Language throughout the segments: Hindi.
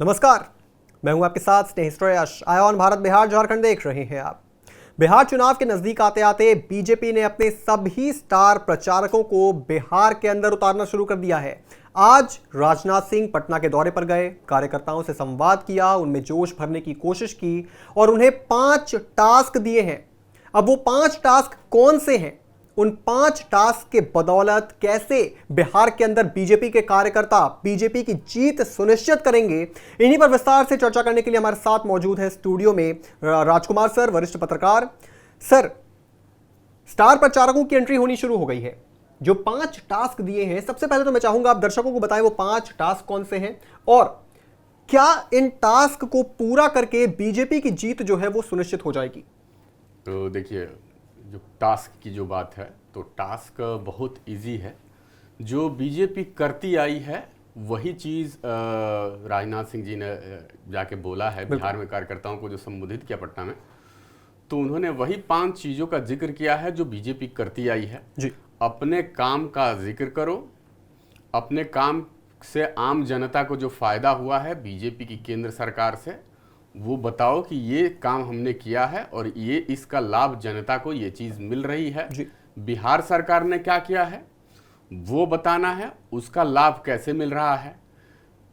नमस्कार, मैं हूं आपके साथ स्नेहिस्ट्रयश। आयोन भारत बिहार झारखंड देख रहे हैं आप। बिहार चुनाव के नजदीक आते आते बीजेपी ने अपने सभी स्टार प्रचारकों को बिहार के अंदर उतारना शुरू कर दिया है। आज राजनाथ सिंह पटना के दौरे पर गए, कार्यकर्ताओं से संवाद किया, उनमें जोश भरने की कोशिश की और उन्हें 5 टास्क दिए हैं। अब वो 5 टास्क कौन से हैं, उन 5 टास्क के बदौलत कैसे बिहार के अंदर बीजेपी के कार्यकर्ता बीजेपी की जीत सुनिश्चित करेंगे, इन्हीं पर विस्तार से चर्चा करने के लिए हमारे साथ मौजूद है स्टूडियो में राजकुमार सर, वरिष्ठ पत्रकार। सर, स्टार प्रचारकों की एंट्री होनी शुरू हो गई है। जो 5 टास्क दिए हैं, सबसे पहले तो मैं चाहूंगा आप दर्शकों को बताएं वो 5 टास्क कौन से हैं और क्या इन टास्क को पूरा करके बीजेपी की जीत जो है वो सुनिश्चित हो जाएगी। तो देखिए, जो टास्क की जो बात है, तो टास्क बहुत इजी है। जो बीजेपी करती आई है वही चीज़ राजनाथ सिंह जी ने जाके बोला है बिहार में कार्यकर्ताओं को जो संबोधित किया पटना में, तो उन्होंने वही 5 चीज़ों का जिक्र किया है जो बीजेपी करती आई है जी। अपने काम का जिक्र करो, अपने काम से आम जनता को जो फायदा हुआ है बीजेपी की केंद्र सरकार से वो बताओ कि ये काम हमने किया है और ये इसका लाभ जनता को ये चीज़ मिल रही है। बिहार सरकार ने क्या किया है वो बताना है, उसका लाभ कैसे मिल रहा है,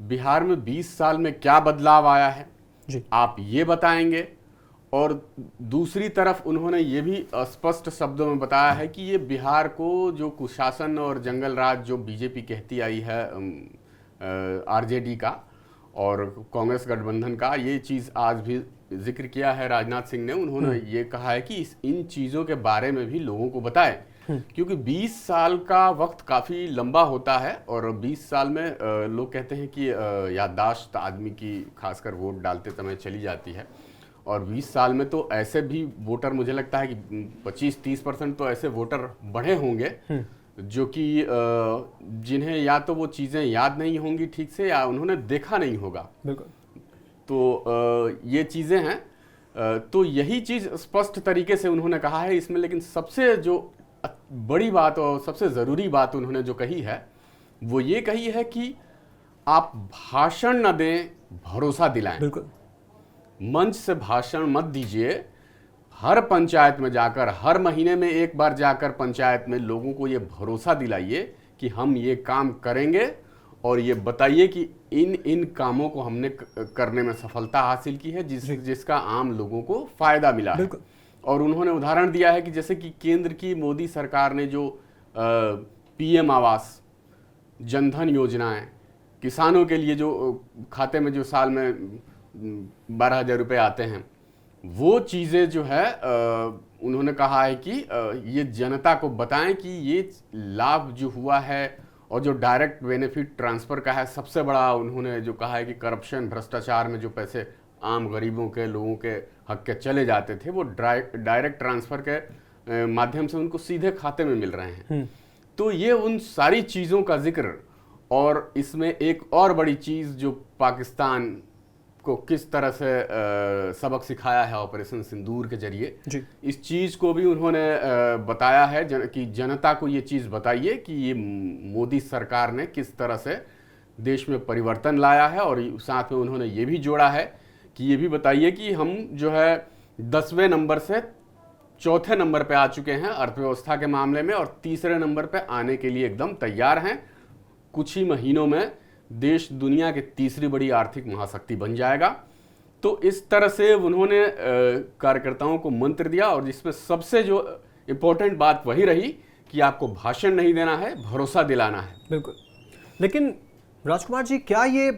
बिहार में 20 साल में क्या बदलाव आया है जी। आप ये बताएंगे। और दूसरी तरफ उन्होंने ये भी स्पष्ट शब्दों में बताया है कि ये बिहार को जो कुशासन और जंगल राज जो बीजेपी कहती आई है आरजेडी का और कांग्रेस गठबंधन का, ये चीज़ आज भी जिक्र किया है राजनाथ सिंह ने। उन्होंने ये कहा है कि इन चीज़ों के बारे में भी लोगों को बताएं, क्योंकि 20 साल का वक्त काफ़ी लंबा होता है और 20 साल में लोग कहते हैं कि याददाश्त आदमी की खासकर वोट डालते समय चली जाती है और 20 साल में तो ऐसे भी वोटर, मुझे लगता है कि 25-30% तो ऐसे वोटर बढ़े होंगे जो कि जिन्हें या तो वो चीज़ें याद नहीं होंगी ठीक से या उन्होंने देखा नहीं होगा। बिल्कुल। तो ये चीज़ें हैं। तो यही चीज़ स्पष्ट तरीके से उन्होंने कहा है इसमें। लेकिन सबसे जो बड़ी बात और सबसे ज़रूरी बात उन्होंने जो कही है वो ये कही है कि आप भाषण न दें, भरोसा दिलाएं। बिल्कुल। मंच से भाषण मत दीजिए, हर पंचायत में जाकर, हर महीने में एक बार जाकर पंचायत में लोगों को ये भरोसा दिलाइए कि हम ये काम करेंगे और ये बताइए कि इन कामों को हमने करने में सफलता हासिल की है जिसका आम लोगों को फायदा मिला है। और उन्होंने उदाहरण दिया है कि जैसे कि केंद्र की मोदी सरकार ने जो पीएम आवास, जनधन योजनाएं, किसानों के लिए जो खाते में जो साल में 12,000 रुपये आते हैं, वो चीज़ें जो है उन्होंने कहा है कि ये जनता को बताएं कि ये लाभ जो हुआ है और जो डायरेक्ट बेनिफिट ट्रांसफ़र का है सबसे बड़ा। उन्होंने जो कहा है कि करप्शन, भ्रष्टाचार में जो पैसे आम गरीबों के लोगों के हक के चले जाते थे वो डायरेक्ट ट्रांसफ़र के माध्यम से उनको सीधे खाते में मिल रहे हैं। तो ये उन सारी चीज़ों का जिक्र, और इसमें एक और बड़ी चीज़ जो पाकिस्तान को किस तरह से सबक सिखाया है ऑपरेशन सिंदूर के जरिए, इस चीज़ को भी उन्होंने बताया है कि जनता को ये चीज़ बताइए कि ये मोदी सरकार ने किस तरह से देश में परिवर्तन लाया है। और साथ में उन्होंने ये भी जोड़ा है कि ये भी बताइए कि हम जो है 10वें नंबर से 4थे नंबर पे आ चुके हैं अर्थव्यवस्था के मामले में और 3रे नंबर पे आने के लिए एकदम तैयार हैं। कुछ ही महीनों में देश दुनिया की 3री बड़ी आर्थिक महाशक्ति बन जाएगा। तो इस तरह से उन्होंने कार्यकर्ताओं को मंत्र दिया और जिसमें सबसे जो इम्पोर्टेंट बात वही रही कि आपको भाषण नहीं देना है, भरोसा दिलाना है। बिल्कुल। लेकिन राजकुमार जी, क्या ये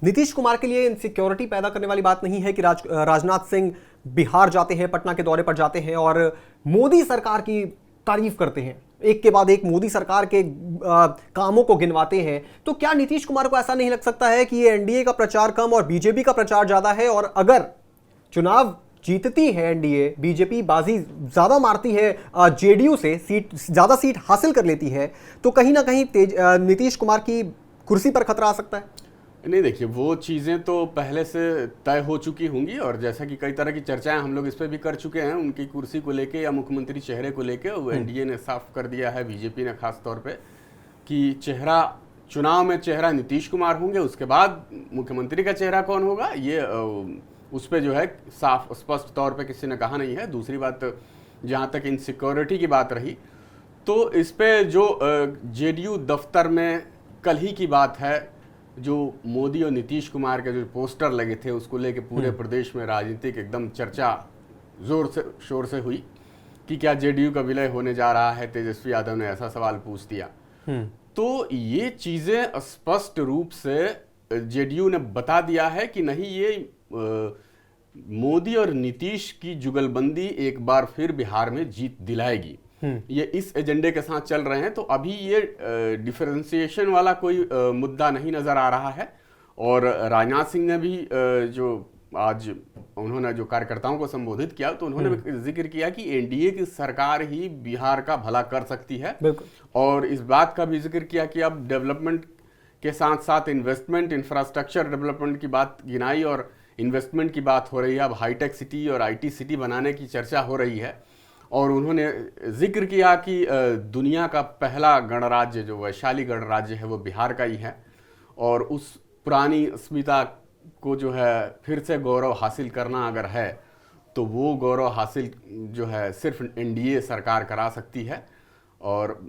नीतीश कुमार के लिए इनसिक्योरिटी पैदा करने वाली बात नहीं है कि राजनाथ सिंह बिहार जाते हैं, पटना के दौरे पर जाते हैं और मोदी सरकार की तारीफ करते हैं, एक के बाद एक मोदी सरकार के कामों को गिनवाते हैं? तो क्या नीतीश कुमार को ऐसा नहीं लग सकता है कि ये एनडीए का प्रचार कम और बीजेपी का प्रचार ज्यादा है, और अगर चुनाव जीतती है एनडीए, बीजेपी बाजी ज्यादा मारती है, जेडीयू से ज्यादा सीट हासिल कर लेती है, तो कहीं ना कहीं नीतीश कुमार की कुर्सी पर खतरा आ सकता है? नहीं, देखिए, वो चीज़ें तो पहले से तय हो चुकी होंगी और जैसा कि कई तरह की चर्चाएं हम लोग इस पर भी कर चुके हैं उनकी कुर्सी को लेके या मुख्यमंत्री चेहरे को लेके। वो एनडीए ने साफ कर दिया है, बीजेपी ने खास तौर पे, कि चेहरा चुनाव में चेहरा नीतीश कुमार होंगे, उसके बाद मुख्यमंत्री का चेहरा कौन होगा ये उस पर जो है साफ स्पष्ट तौर पे किसी ने कहा नहीं है। दूसरी बात, जहाँ तक इनसिक्योरिटी की बात रही, तो इस पे जो जेडीयू दफ्तर में कल ही की बात है, जो मोदी और नीतीश कुमार के जो पोस्टर लगे थे उसको लेके पूरे प्रदेश में राजनीतिक एकदम चर्चा जोर से शोर से हुई कि क्या जेडीयू का विलय होने जा रहा है। तेजस्वी यादव ने ऐसा सवाल पूछ दिया। तो ये चीजें स्पष्ट रूप से जेडीयू ने बता दिया है कि नहीं, ये मोदी और नीतीश की जुगलबंदी एक बार फिर बिहार में जीत दिलाएगी। ये इस एजेंडे के साथ चल रहे हैं। तो अभी ये डिफरेंशिएशन वाला कोई मुद्दा नहीं नजर आ रहा है। और राजनाथ सिंह ने भी जो आज उन्होंने जो कार्यकर्ताओं को संबोधित किया, तो उन्होंने भी जिक्र किया कि एनडीए की सरकार ही बिहार का भला कर सकती है। और इस बात का भी जिक्र किया कि अब डेवलपमेंट के साथ साथ इन्वेस्टमेंट, इंफ्रास्ट्रक्चर डेवलपमेंट की बात गिनाई और इन्वेस्टमेंट की बात हो रही है। अब हाईटेक सिटी और आईटी सिटी बनाने की चर्चा हो रही है। और उन्होंने जिक्र किया कि दुनिया का पहला गणराज्य जो वैशाली गणराज्य है वो बिहार का ही है। और उस पुरानी अस्मिता को जो है फिर से गौरव हासिल करना अगर है तो वो गौरव हासिल जो है सिर्फ एनडीए सरकार करा सकती है। और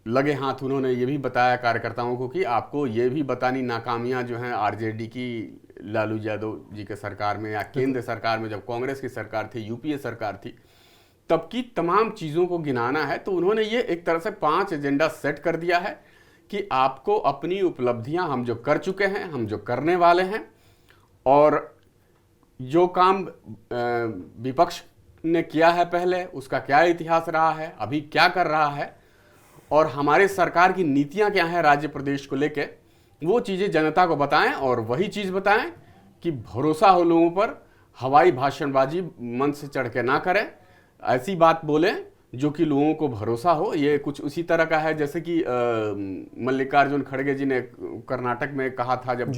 लगे हाथ उन्होंने ये भी बताया कार्यकर्ताओं को कि आपको ये भी बतानी नाकामियां जो हैं आरजेडी की, लालू यादव जी के सरकार में या केंद्र सरकार में जब कांग्रेस की सरकार थी, यूपीए सरकार थी, तब की तमाम चीज़ों को गिनाना है। तो उन्होंने ये एक तरह से 5 एजेंडा सेट कर दिया है कि आपको अपनी उपलब्धियां, हम जो कर चुके हैं, हम जो करने वाले हैं, और जो काम विपक्ष ने किया है पहले उसका क्या इतिहास रहा है, अभी क्या कर रहा है, और हमारे सरकार की नीतियां क्या हैं राज्य प्रदेश को लेके, वो चीज़ें जनता को बताएं। और वही चीज़ बताएं कि भरोसा हो लोगों पर, हवाई भाषणबाजी मन से चढ़ के ना करें, ऐसी बात बोलें जो कि लोगों को भरोसा हो। ये कुछ उसी तरह का है जैसे कि मल्लिकार्जुन खड़गे जी ने कर्नाटक में कहा था जब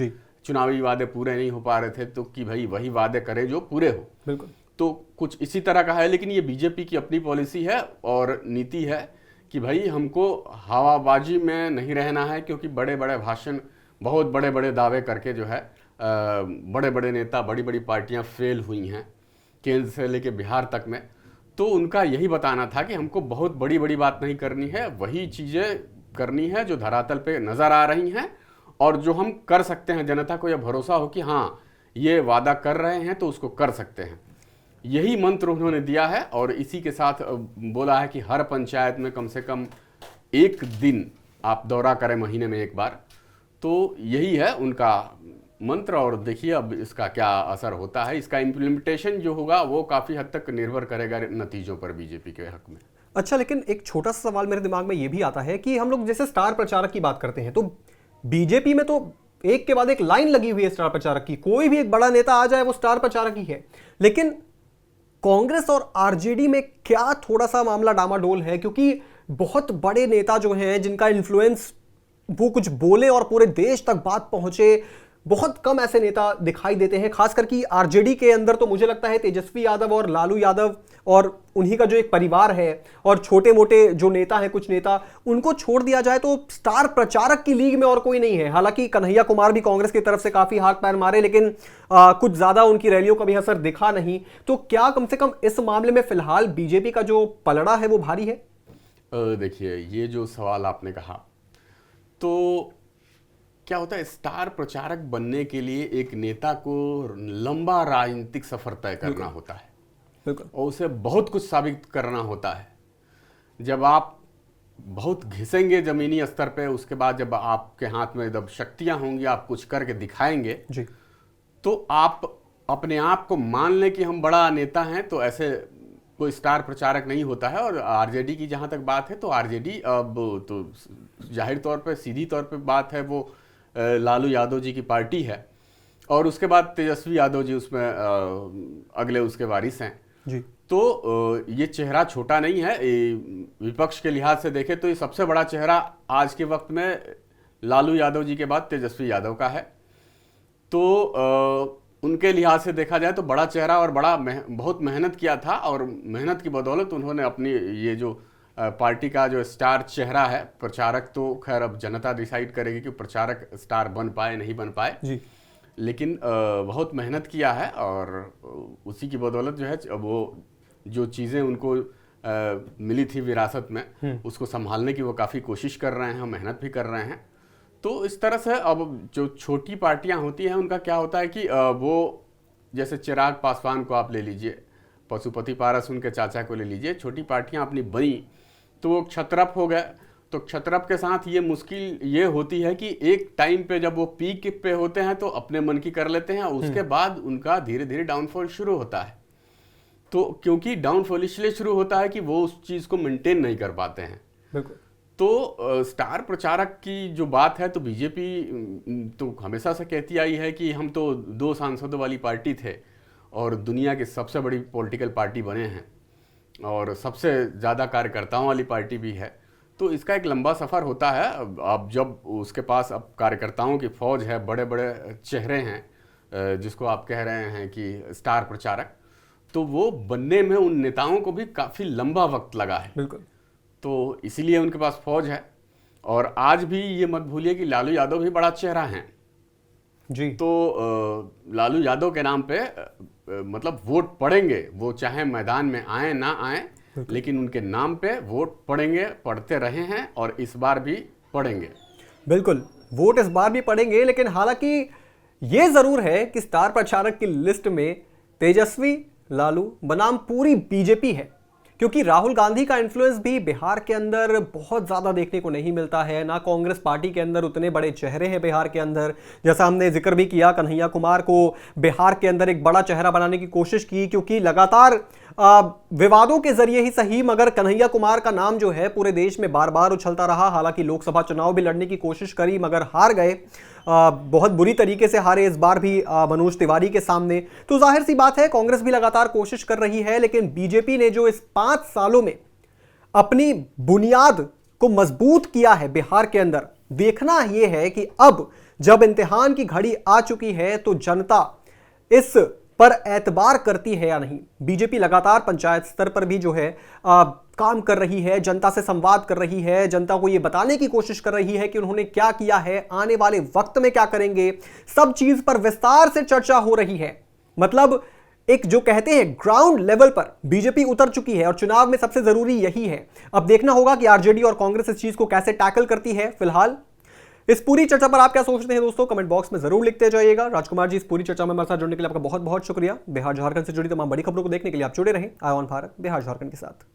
चुनावी वादे पूरे नहीं हो पा रहे थे, तो कि भाई वही वादे करें जो पूरे हो। बिल्कुल। तो कुछ इसी तरह का है। लेकिन ये बीजेपी की अपनी पॉलिसी है और नीति है कि भाई हमको हवाबाजी में नहीं रहना है, क्योंकि बड़े बड़े भाषण, बहुत बड़े बड़े दावे करके जो है बड़े बड़े नेता, बड़ी बड़ी पार्टियां फेल हुई हैं केंद्र से लेके बिहार तक में। तो उनका यही बताना था कि हमको बहुत बड़ी बड़ी बात नहीं करनी है, वही चीज़ें करनी है जो धरातल पे नज़र आ रही हैं और जो हम कर सकते हैं। जनता को यह भरोसा हो कि हाँ ये वादा कर रहे हैं तो उसको कर सकते हैं। यही मंत्र उन्होंने दिया है। और इसी के साथ बोला है कि हर पंचायत में कम से कम 1 दिन आप दौरा करें महीने में 1 बार। तो यही है उनका मंत्र। और देखिए अब इसका क्या असर होता है। इसका इम्प्लीमेंटेशन जो होगा वो काफ़ी हद तक निर्भर करेगा नतीजों पर बीजेपी के हक में। अच्छा, लेकिन एक छोटा सा सवाल मेरे दिमाग में ये भी आता है कि हम लोग जैसे स्टार प्रचारक की बात करते हैं, तो बीजेपी में तो एक के बाद एक लाइन लगी हुई है स्टार प्रचारक की। कोई भी एक बड़ा नेता आ जाए वो स्टार प्रचारक ही है। लेकिन कांग्रेस और आरजेडी में क्या थोड़ा सा मामला डामाडोल है, क्योंकि बहुत बड़े नेता जो हैं जिनका इन्फ्लुएंस, वो कुछ बोले और पूरे देश तक बात पहुंचे, बहुत कम ऐसे नेता दिखाई देते हैं। खासकर कि आरजेडी के अंदर तो मुझे लगता है तेजस्वी यादव और लालू यादव और उन्हीं का जो एक परिवार है और छोटे मोटे जो नेता हैं, कुछ नेता, उनको छोड़ दिया जाए तो स्टार प्रचारक की लीग में और कोई नहीं है। हालांकि कन्हैया कुमार भी कांग्रेस की तरफ से काफी हाथ पैर मारे, लेकिन कुछ ज्यादा उनकी रैलियों का भी असर दिखा नहीं। तो क्या कम से कम इस मामले में फिलहाल बीजेपी का जो पलड़ा है वो भारी है? देखिए, ये जो सवाल आपने कहा, तो क्या होता है, स्टार प्रचारक बनने के लिए एक नेता को लंबा राजनीतिक सफर तय करना होता है और उसे बहुत कुछ साबित करना होता है। जब आप बहुत घिसेंगे जमीनी स्तर पे, उसके बाद जब आपके हाथ में जब शक्तियां होंगी, आप कुछ करके दिखाएंगे जी, तो आप अपने आप को मान लें कि हम बड़ा नेता हैं, तो ऐसे कोई स्टार प्रचारक नहीं होता है। और आरजेडी की जहां तक बात है, तो आरजेडी अब तो जाहिर तौर पे, सीधी तौर पे बात है, वो लालू यादव जी की पार्टी है और उसके बाद तेजस्वी यादव जी उसमें अगले उसके वारिस हैं जी। तो ये चेहरा छोटा नहीं है। विपक्ष के लिहाज से देखें तो ये सबसे बड़ा चेहरा आज के वक्त में लालू यादव जी के बाद तेजस्वी यादव का है। तो उनके लिहाज से देखा जाए तो बड़ा चेहरा और बहुत मेहनत किया था और मेहनत की बदौलत उन्होंने अपनी ये जो पार्टी का जो स्टार चेहरा है, प्रचारक तो खैर अब जनता डिसाइड करेगी कि प्रचारक स्टार बन पाए नहीं बन पाए जी। लेकिन बहुत मेहनत किया है और उसी की बदौलत जो है वो जो चीज़ें उनको मिली थी विरासत में उसको संभालने की वो काफ़ी कोशिश कर रहे हैं, मेहनत भी कर रहे हैं। तो इस तरह से अब जो छोटी पार्टियां होती हैं उनका क्या होता है कि वो जैसे चिराग पासवान को आप ले लीजिए, पशुपति पारस उनके चाचा को ले लीजिए, छोटी पार्टियां अपनी बनी तो वो क्षत्रप हो गए। तो क्षत्रप के साथ ये मुश्किल ये होती है कि एक टाइम पे जब वो पीक पे होते हैं तो अपने मन की कर लेते हैं, उसके बाद उनका धीरे धीरे डाउनफॉल शुरू होता है। तो क्योंकि डाउनफॉल इसलिए शुरू होता है कि वो उस चीज़ को मेंटेन नहीं कर पाते हैं। बिल्कुल। तो स्टार प्रचारक की जो बात है तो बीजेपी तो हमेशा से कहती आई है कि हम तो 2 सांसदों वाली पार्टी थे और दुनिया की सबसे बड़ी पॉलिटिकल पार्टी बने हैं और सबसे ज़्यादा कार्यकर्ताओं वाली पार्टी भी है। तो इसका एक लंबा सफ़र होता है। अब जब उसके पास अब कार्यकर्ताओं की फौज है, बड़े बड़े चेहरे हैं जिसको आप कह रहे हैं कि स्टार प्रचारक, तो वो बनने में उन नेताओं को भी काफ़ी लंबा वक्त लगा है। बिल्कुल। तो इसीलिए उनके पास फौज है। और आज भी ये मत भूलिए कि लालू यादव भी बड़ा चेहरा हैं जी। तो लालू यादव के नाम पे मतलब वोट पड़ेंगे, वो चाहे मैदान में आए ना आए, लेकिन उनके नाम पे वोट पड़ेंगे, पड़ते रहे हैं और इस बार भी पड़ेंगे। बिल्कुल, वोट इस बार भी पड़ेंगे, लेकिन हालांकि ये जरूर है कि स्टार प्रचारक की लिस्ट में तेजस्वी, लालू बनाम पूरी बीजेपी है, क्योंकि राहुल गांधी का इन्फ्लुएंस भी बिहार के अंदर बहुत ज़्यादा देखने को नहीं मिलता है। ना कांग्रेस पार्टी के अंदर उतने बड़े चेहरे हैं बिहार के अंदर। जैसा हमने जिक्र भी किया, कन्हैया कुमार को बिहार के अंदर एक बड़ा चेहरा बनाने की कोशिश की, क्योंकि लगातार विवादों के जरिए ही सही मगर कन्हैया कुमार का नाम जो है पूरे देश में बार बार उछलता रहा। हालांकि लोकसभा चुनाव भी लड़ने की कोशिश करी मगर हार गए, बहुत बुरी तरीके से हारे इस बार भी मनोज तिवारी के सामने। तो जाहिर सी बात है कांग्रेस भी लगातार कोशिश कर रही है, लेकिन बीजेपी ने जो इस 5 सालों में अपनी बुनियाद को मजबूत किया है बिहार के अंदर, देखना यह है कि अब जब इम्तिहान की घड़ी आ चुकी है तो जनता इस पर एतबार करती है या नहीं। बीजेपी लगातार पंचायत स्तर पर भी जो है काम कर रही है, जनता से संवाद कर रही है, जनता को यह बताने की कोशिश कर रही है कि उन्होंने क्या किया है, आने वाले वक्त में क्या करेंगे। सब चीज पर विस्तार से चर्चा हो रही है। मतलब एक जो कहते हैं ग्राउंड लेवल पर बीजेपी उतर चुकी है और चुनाव में सबसे जरूरी यही है। अब देखना होगा कि आरजेडी और कांग्रेस इस चीज को कैसे टैकल करती है। फिलहाल इस पूरी चर्चा पर आप क्या सोचते हैं दोस्तों, कमेंट बॉक्स में जरूर लिखते जाइएगा। राजकुमार जी, इस पूरी चर्चा में हमारे साथ जुड़ने के लिए आपका बहुत बहुत शुक्रिया। बिहार झारखंड से जुड़ी तमाम बड़ी खबरों को देखने के लिए आप जुड़े रहें आय ऑन भारत बिहार झारखंड के साथ।